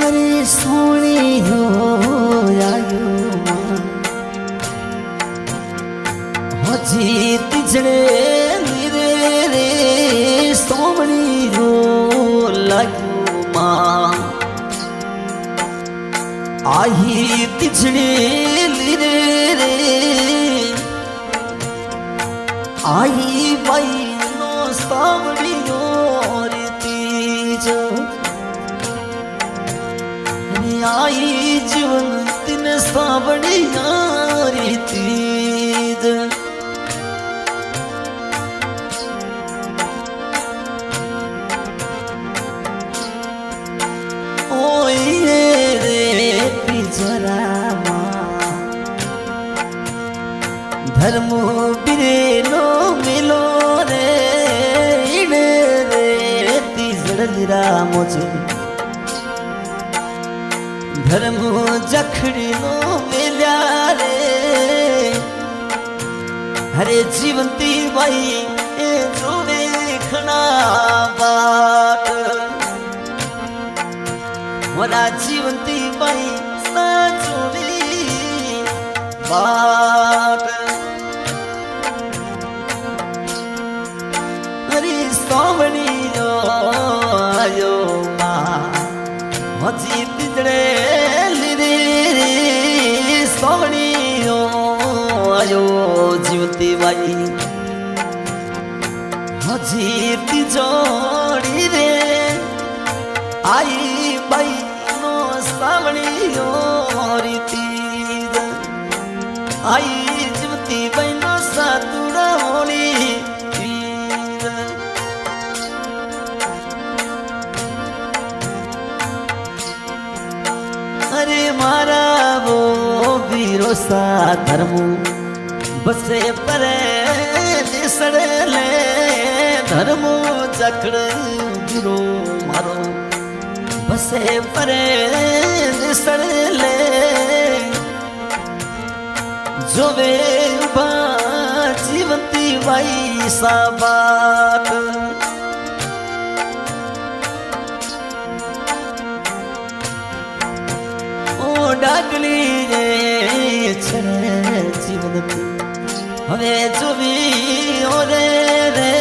अरे सोनी हो आयो हजी तिजड़े रे रे सोमनी हो लाग्यो मां आई तिजड़े रे रे आई बाई नो सावड़ियो रे तीज आई जीवन तीन सावड़िया रे तीज धर्म बिरेलो मिलो रे इड़े रे तीजड़ा मुझे धर्म जखड़ी नो मिल्या रे हरे जीवंती बाई ए जो देखना बाट वरा जीवंती बाई साचोली बाट सोमनी जो आयो मां हजी तिजड़े लीरे सोमनी जो आयो जीवती बाई हजी तिजोड़ी रे आई बाई नो सावणी जो तीज आई जीवती बाई नो सातुड़ा होली अरे मारा वो वीरो सा धर्मू बसे परे निसड़ ले धर्मो जखड़ वीरो मारो बसे परे निसड़ ले जो वे उबा जीवंती बाई सा बात डागली रे छड़े जीवनती हवे जुबी ओरे रे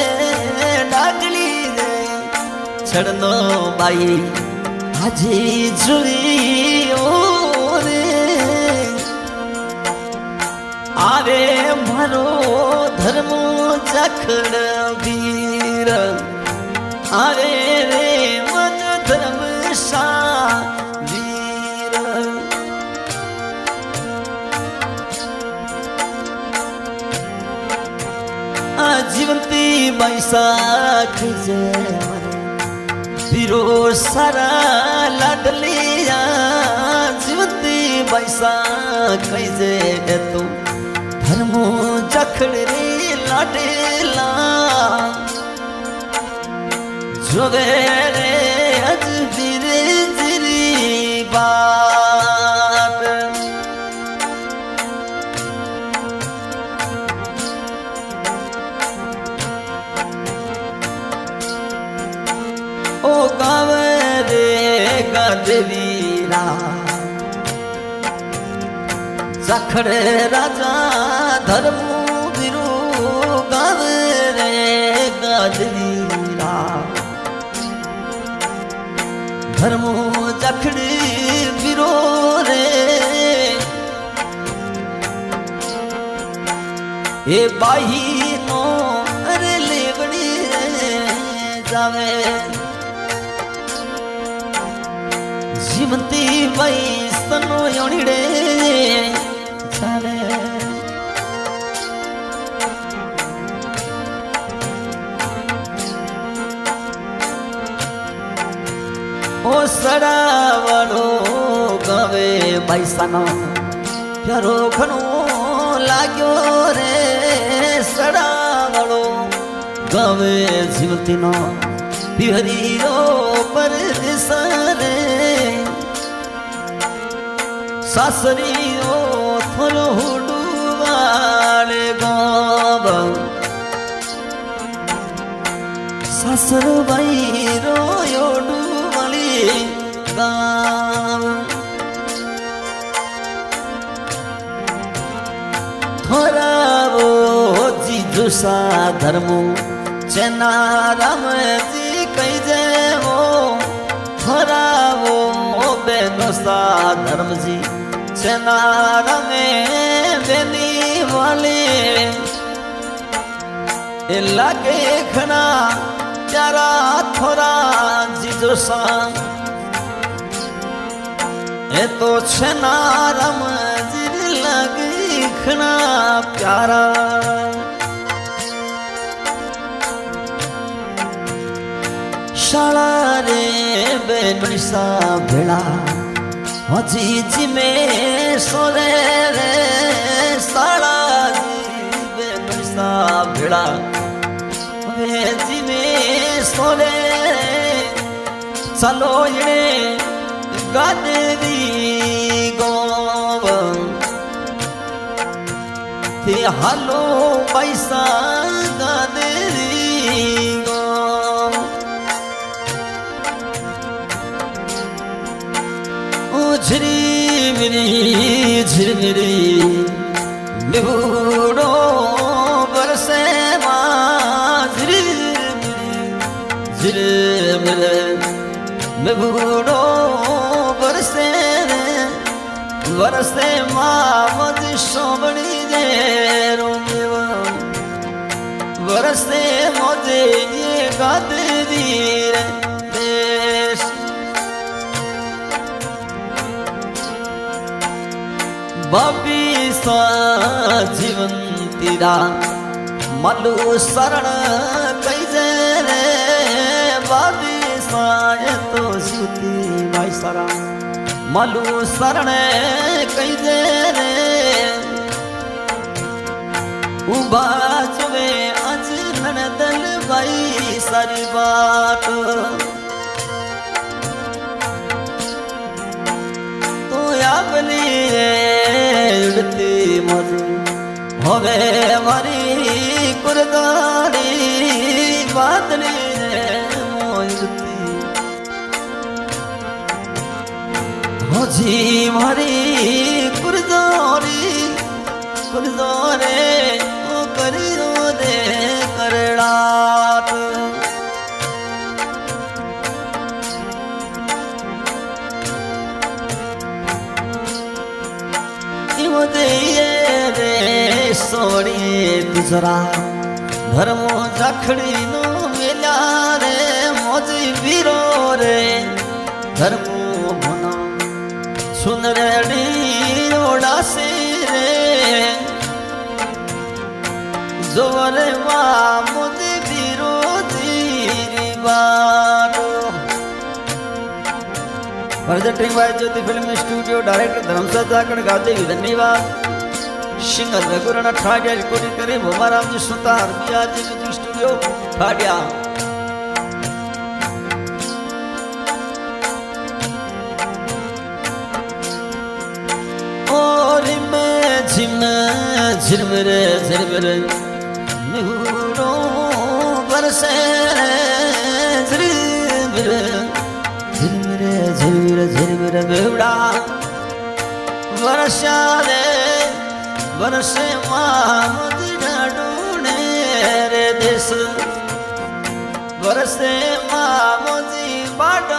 डागली रे छड़नो बाई हाजी जुबी ओरे आवे मारो धर्मो जखड़ वीर आवे रे मन धर्म सा जीवंती बैसा खिजे वीरो सारा लाडलिया जीवंती बैसा खिजे तो धर्मो जखड़ रे लाडेला जो रे अज वीरे जिरी बात ओ गावे रे गदवीरा जखड़े राजा धर्म वीरो गावे रे गदवीरा धर्म जखड़े वीरो रे ए बाही नो अरे लेवड़ी जावे जीवंती बाई सनो योनिड़े चाले ओ सड़ावड़ो गवे बाई सनो प्यारो घणो लाग्यो रे सड़ावड़ो गवे जीवंती नो बिहरीरो परदेस रे सासरियो थोरो हुडुवाड़े गोब सासर बाई रो योडुवाली गा થોરાવો જીજુ સા ધર્મો ચેના રામજી કઈ જેવો થોરાવો બેનો સા ધર્મજી ચેના રમે બેની વાલી એ લાગે ખના પ્યારા થોરા જીજો સા એ તો છેના રમજી લાગે ખના પ્યારા શાળા રે બેનસા ભેળા હજી જીમે સોરે રે શાળા બેનસા ભેળા હવે જીમે સોરે ચાલો એણે ગાદરી ગોવ તે હાલો પૈસા ગાદરી ગોવ ઝીરમીરી નિબૂડો બરસે માં ઝીરમીરી નિબૂડો બરસે વરસે માં મજ સોબણી દે રોમેવ વરસે મોજે ગાદરી રે દેશ બાપી સ્વા જીવન તીરા મલુ શરણ કઈ જે રે બાપી સ્વા તો સુતી માય સરા મલુ શરણ કઈ જે રે ઉભા જવે અજ નણદલ ભાઈ સારી વાત તો આવલી રે ઉડતી મજ હવે મારી કુરદારી વાદળી રે મોયતી હજી મારી કુરદારી કુરદારે ઓ કરી દો દે કરડાટ રે સોડીએ તુજરા ધર્મો જખડી નો મેલ્યા રે મોજી વીરો રે ધર્મો ભનો સુનરડી ઓડાસી રે જોરે માં મોજી વીરો જીરી બારો presenting by Jyoti film studio director Dharmsad Jakhar गाते धन्यवाद सिंगर रघुरण ठाडिया रिकॉर्डिंग करे भोमाराम जी सुतार बिया जी म्यूजिक स्टूडियो ठाडिया और मैं झिरमरे झिरमरे निहुरो बरसे झिरमरे झिरमरे झिरमरे बेवड़ा वर्षा रे वर्षे मामद ढूंढे रे देश वर्षे मामजी बाट